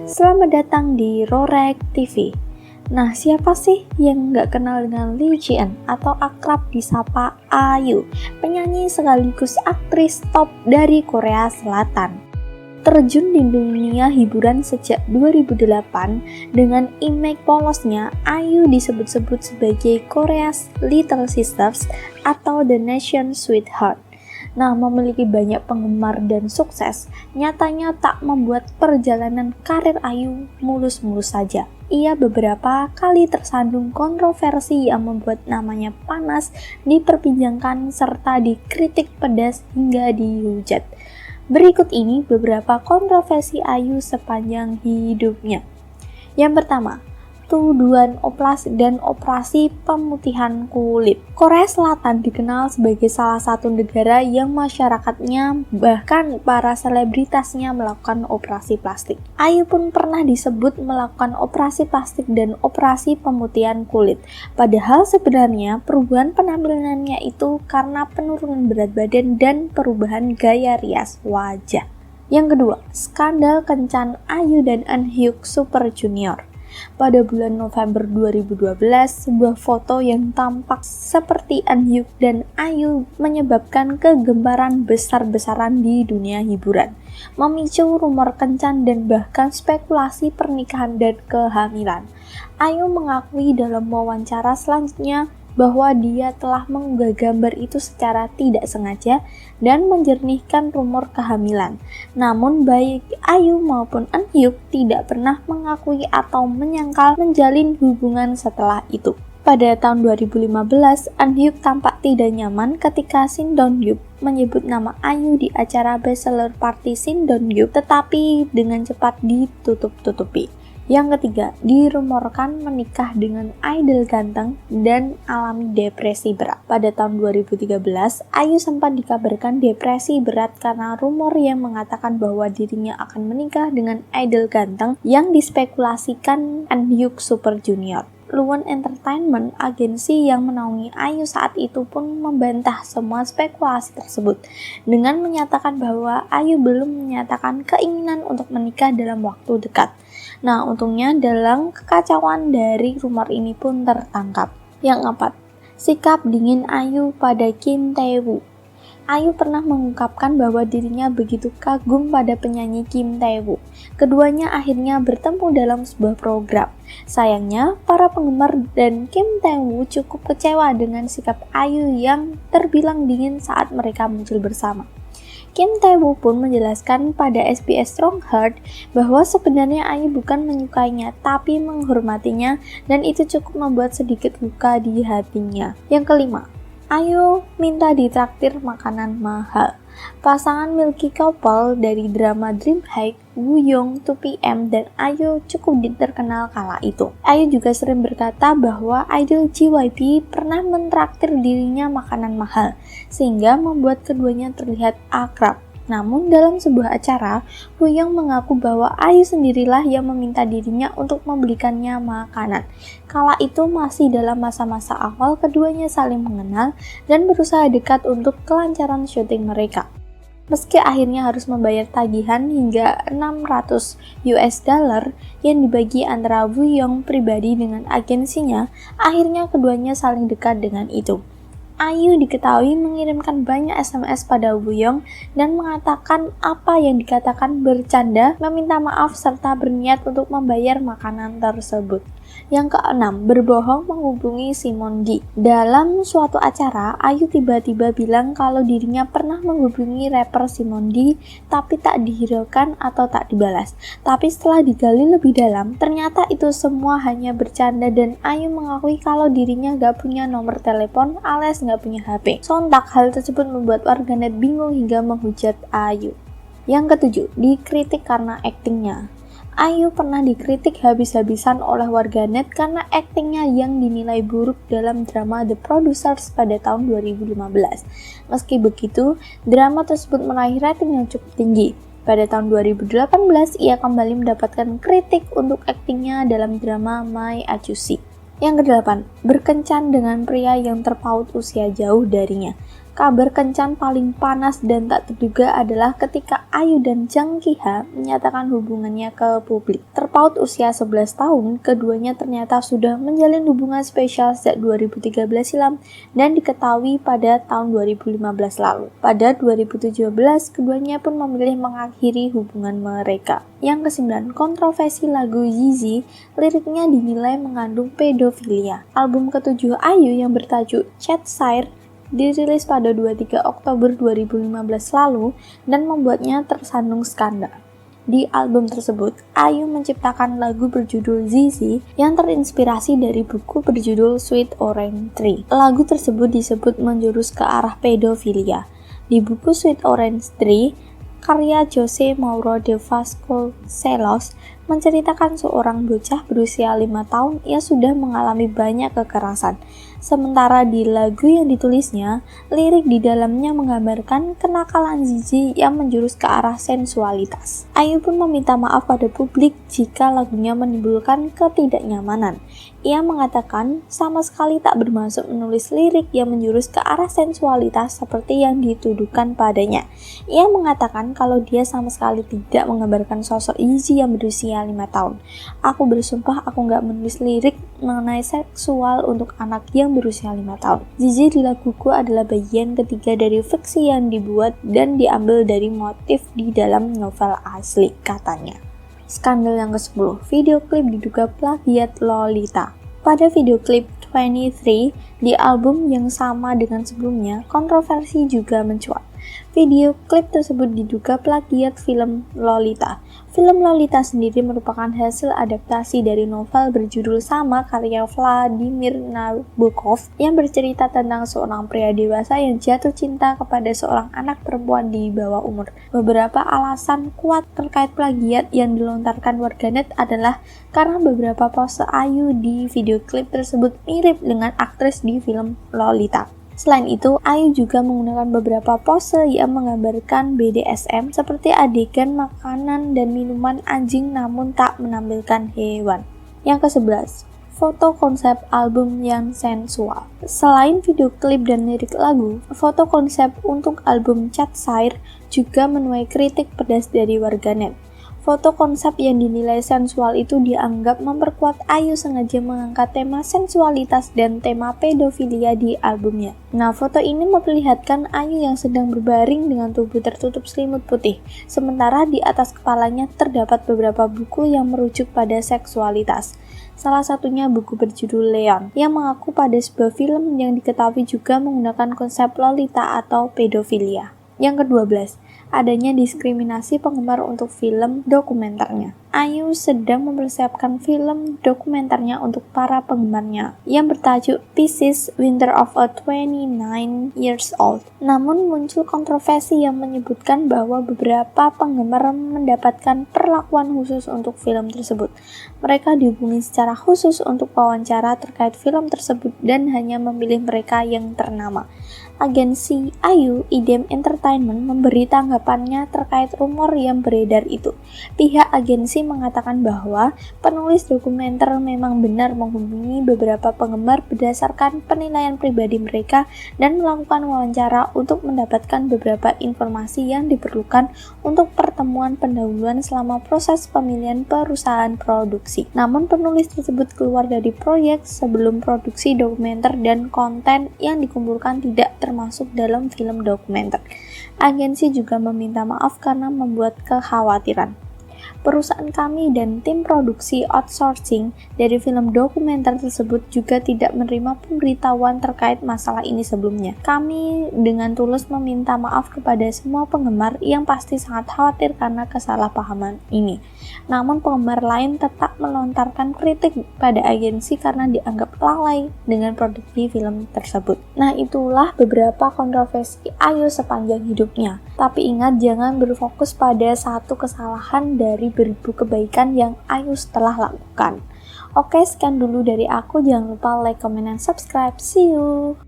Selamat datang di Rorek TV. Nah, siapa sih yang nggak kenal dengan Liu Jian atau akrab disapa Ayu, penyanyi sekaligus aktris top dari Korea Selatan. Terjun di dunia hiburan sejak 2008, dengan image polosnya, Ayu disebut-sebut sebagai Korea's Little Sisters atau The Nation's Sweetheart. Nah, memiliki banyak penggemar dan sukses, nyatanya tak membuat perjalanan karir Ayu mulus-mulus saja. Ia beberapa kali tersandung kontroversi yang membuat namanya panas, diperbincangkan, serta dikritik pedas hingga dihujat. Berikut ini beberapa kontroversi Ayu sepanjang hidupnya. Yang pertama, tuduhan operasi dan operasi pemutihan kulit. Korea Selatan dikenal sebagai salah satu negara yang masyarakatnya, bahkan para selebritasnya, melakukan operasi plastik. Ayu pun pernah disebut melakukan operasi plastik dan operasi pemutihan kulit. Padahal sebenarnya perubahan penampilannya itu karena penurunan berat badan dan perubahan gaya rias wajah. Yang kedua, skandal kencan Ayu dan Eunhyuk Super Junior. Pada bulan November 2012, sebuah foto yang tampak seperti Eunhyuk dan Ayu menyebabkan kegemparan besar-besaran di dunia hiburan, memicu rumor kencan dan bahkan spekulasi pernikahan dan kehamilan. Ayu mengakui dalam wawancara selanjutnya bahwa dia telah mengunggah gambar itu secara tidak sengaja dan menjernihkan rumor kehamilan. Namun baik Ayu maupun Eunhyuk tidak pernah mengakui atau menyangkal menjalin hubungan setelah itu. Pada tahun 2015, Eunhyuk tampak tidak nyaman ketika Shin Dong-hyuk menyebut nama Ayu di acara bachelor party Shin Dong-hyuk, tetapi dengan cepat ditutup-tutupi. Yang ketiga, dirumorkan menikah dengan idol ganteng dan alami depresi berat. Pada tahun 2013, Ayu sempat dikabarkan depresi berat karena rumor yang mengatakan bahwa dirinya akan menikah dengan idol ganteng yang dispekulasikan Eunhyuk Super Junior. Luwon Entertainment, agensi yang menaungi Ayu saat itu, pun membantah semua spekulasi tersebut dengan menyatakan bahwa Ayu belum menyatakan keinginan untuk menikah dalam waktu dekat. Nah, untungnya dalam kekacauan dari rumor ini pun tertangkap. Yang keempat, sikap dingin Ayu pada Kim Tae-woo. Ayu pernah mengungkapkan bahwa dirinya begitu kagum pada penyanyi Kim Tae-woo. Keduanya akhirnya bertemu dalam sebuah program. Sayangnya, para penggemar dan Kim Tae-woo cukup kecewa dengan sikap Ayu yang terbilang dingin saat mereka muncul bersama. Kim Tae-woo pun menjelaskan pada SBS Strongheart bahwa sebenarnya Ayu bukan menyukainya tapi menghormatinya, dan itu cukup membuat sedikit luka di hatinya. Yang kelima, Ayu minta ditraktir makanan mahal. Pasangan milky couple dari drama Dream High, Woo Young, 2PM, dan Ayu cukup terkenal kala itu. Ayu juga sering berkata bahwa idol JYP pernah mentraktir dirinya makanan mahal, sehingga membuat keduanya terlihat akrab. Namun dalam sebuah acara, Woo Young mengaku bahwa Ayu sendirilah yang meminta dirinya untuk membelikannya makanan. Kala itu masih dalam masa-masa awal keduanya saling mengenal dan berusaha dekat untuk kelancaran syuting mereka. Meski akhirnya harus membayar tagihan hingga $600 yang dibagi antara Woo Young pribadi dengan agensinya, akhirnya keduanya saling dekat dengan itu. Ayu diketahui mengirimkan banyak SMS pada Woo Young dan mengatakan apa yang dikatakan bercanda, meminta maaf, serta berniat untuk membayar makanan tersebut. Yang keenam, berbohong menghubungi Simon G. Dalam suatu acara, Ayu tiba-tiba bilang kalau dirinya pernah menghubungi rapper Simon D, tapi tak dihiraukan atau tak dibalas. Tapi setelah digali lebih dalam, ternyata itu semua hanya bercanda, dan Ayu mengakui kalau dirinya gak punya nomor telepon alias gak punya HP. Sontak hal tersebut membuat warganet bingung hingga menghujat Ayu. Yang ketujuh, dikritik karena aktingnya. Ayu pernah dikritik habis-habisan oleh warganet karena aktingnya yang dinilai buruk dalam drama The Producers pada tahun 2015. Meski begitu, drama tersebut meraih rating yang cukup tinggi. Pada tahun 2018, ia kembali mendapatkan kritik untuk aktingnya dalam drama My Ajusi. Yang kedelapan, berkencan dengan pria yang terpaut usia jauh darinya. Kabar kencan paling panas dan tak terduga adalah ketika Ayu dan Jang Ki-ha menyatakan hubungannya ke publik. Terpaut usia 11 tahun, keduanya ternyata sudah menjalin hubungan spesial sejak 2013 silam dan diketahui pada tahun 2015 lalu. Pada 2017, keduanya pun memilih mengakhiri hubungan mereka. Yang ke-9, kontroversi lagu Yeezy, liriknya dinilai mengandung pedofilia. Album ke-7 Ayu yang bertajuk Chat Sire dirilis pada 23 Oktober 2015 lalu dan membuatnya tersandung skandal. Di album tersebut, Ayu menciptakan lagu berjudul Yeezy yang terinspirasi dari buku berjudul Sweet Orange Tree. Lagu tersebut disebut menjurus ke arah pedofilia. Di buku Sweet Orange Tree, karya Jose Mauro de Vasconcelos menceritakan seorang bocah berusia 5 tahun yang sudah mengalami banyak kekerasan. Sementara di lagu yang ditulisnya, lirik di dalamnya menggambarkan kenakalan Yeezy yang menjurus ke arah sensualitas. Ayu pun meminta maaf pada publik jika lagunya menimbulkan ketidaknyamanan. Ia mengatakan sama sekali tak bermaksud menulis lirik yang menjurus ke arah sensualitas seperti yang dituduhkan padanya. Ia mengatakan kalau dia sama sekali tidak menggambarkan sosok Yeezy yang berusia 5 tahun. Aku bersumpah aku gak menulis lirik mengenai seksual untuk anak yang berusia 5 tahun. Yeezy di laguku adalah bagian ketiga dari fiksi yang dibuat dan diambil dari motif di dalam novel asli, katanya. Skandal yang ke-10, video klip diduga plagiat Lolita. Pada video klip 23 di album yang sama dengan sebelumnya, kontroversi juga mencuat. Video klip tersebut diduga plagiat film Lolita. Film Lolita sendiri merupakan hasil adaptasi dari novel berjudul sama karya Vladimir Nabokov yang bercerita tentang seorang pria dewasa yang jatuh cinta kepada seorang anak perempuan di bawah umur. Beberapa alasan kuat terkait plagiat yang dilontarkan warganet adalah karena beberapa pose Ayu di video klip tersebut mirip dengan aktris di film Lolita. Selain itu, Ayu juga menggunakan beberapa pose yang menggambarkan BDSM seperti adegan makanan dan minuman anjing namun tak menampilkan hewan. Yang ke-11, foto konsep album yang sensual. Selain video klip dan lirik lagu, foto konsep untuk album Chat Sire juga menuai kritik pedas dari warganet. Foto konsep yang dinilai sensual itu dianggap memperkuat Ayu sengaja mengangkat tema sensualitas dan tema pedofilia di albumnya. Nah, foto ini memperlihatkan Ayu yang sedang berbaring dengan tubuh tertutup selimut putih, sementara di atas kepalanya terdapat beberapa buku yang merujuk pada seksualitas. Salah satunya buku berjudul Leon, yang mengaku pada sebuah film yang diketahui juga menggunakan konsep Lolita atau pedofilia. Yang ke-12, adanya diskriminasi penggemar untuk film dokumenternya. Ayu sedang mempersiapkan film dokumenternya untuk para penggemarnya yang bertajuk Pisces Winter of a 29 Years Old. Namun muncul kontroversi yang menyebutkan bahwa beberapa penggemar mendapatkan perlakuan khusus untuk film tersebut. Mereka dihubungi secara khusus untuk wawancara terkait film tersebut dan hanya memilih mereka yang ternama. Agensi Ayu, Idem Entertainment, memberi tanggapannya terkait rumor yang beredar itu. Pihak agensi mengatakan bahwa penulis dokumenter memang benar menghubungi beberapa penggemar berdasarkan penilaian pribadi mereka dan melakukan wawancara untuk mendapatkan beberapa informasi yang diperlukan untuk pertemuan pendahuluan selama proses pemilihan perusahaan produksi. Namun penulis tersebut keluar dari proyek sebelum produksi dokumenter dan konten yang dikumpulkan tidak termasuk dalam film dokumenter. Agensi juga meminta maaf karena membuat kekhawatiran. Perusahaan kami dan tim produksi outsourcing dari film dokumenter tersebut juga tidak menerima pemberitahuan terkait masalah ini sebelumnya. Kami dengan tulus meminta maaf kepada semua penggemar yang pasti sangat khawatir karena kesalahpahaman ini. Namun penggemar lain tetap melontarkan kritik pada agensi karena dianggap lalai dengan produksi film tersebut. Nah, itulah beberapa kontroversi Ayu sepanjang hidupnya. Tapi ingat, jangan berfokus pada satu kesalahan dari beribu kebaikan yang Ayu setelah lakukan. Oke, sekian dulu dari aku. Jangan lupa like, comment, dan subscribe. See you!